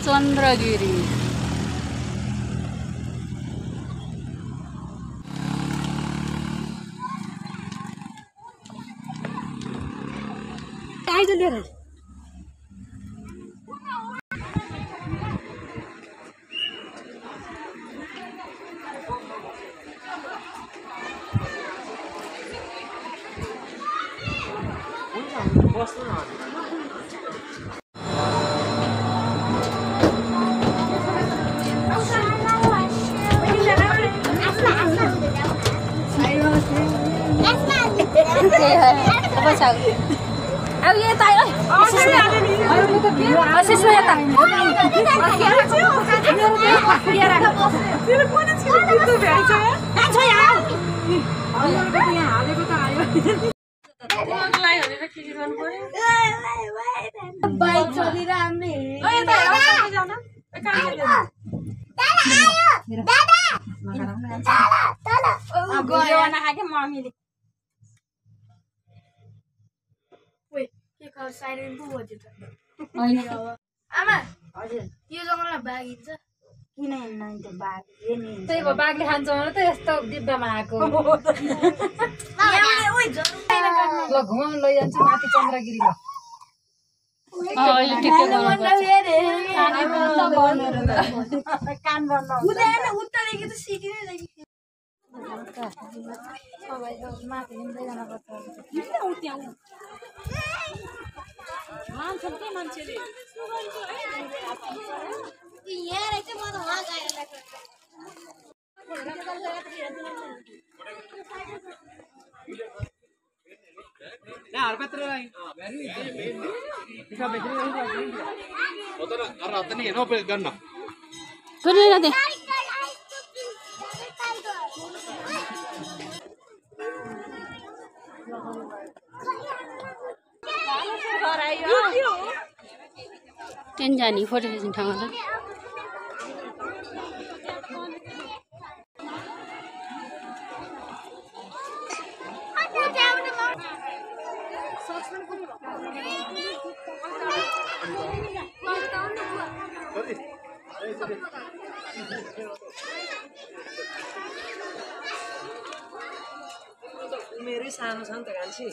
चन्द्रगिरी अब ये ताई बाइक साइरन पो बज्यो त हैन आमा हजुर यो जंगलमा बाघ हिँड्छ किन हिँड्न त्यो बाघ यो नि त्यही भो बाघले खान्छ भने त यस्तो डिब्बामा आको यहाँ ओइ ल घुमाउन लैजान्छु माथि चन्द्रगिरीमा अहिले टिकटक कान बन्द हुँदैन उतादेखि त सिकिनै लागि सबै माथि हिँड्दै जानु पर्छ किन उठ्याउ मान्छे के मान्छेले यहाँ रहेछ म त वहाँ गएर यहाँ हरकत रे भाई इसका बेचने नहीं होता ना अरे आता नहीं है ना पे करना तो नहीं रहते टेन जानी फोटो खिच्ने ठाउँमा त मेरै सानो छ नि त गान्छी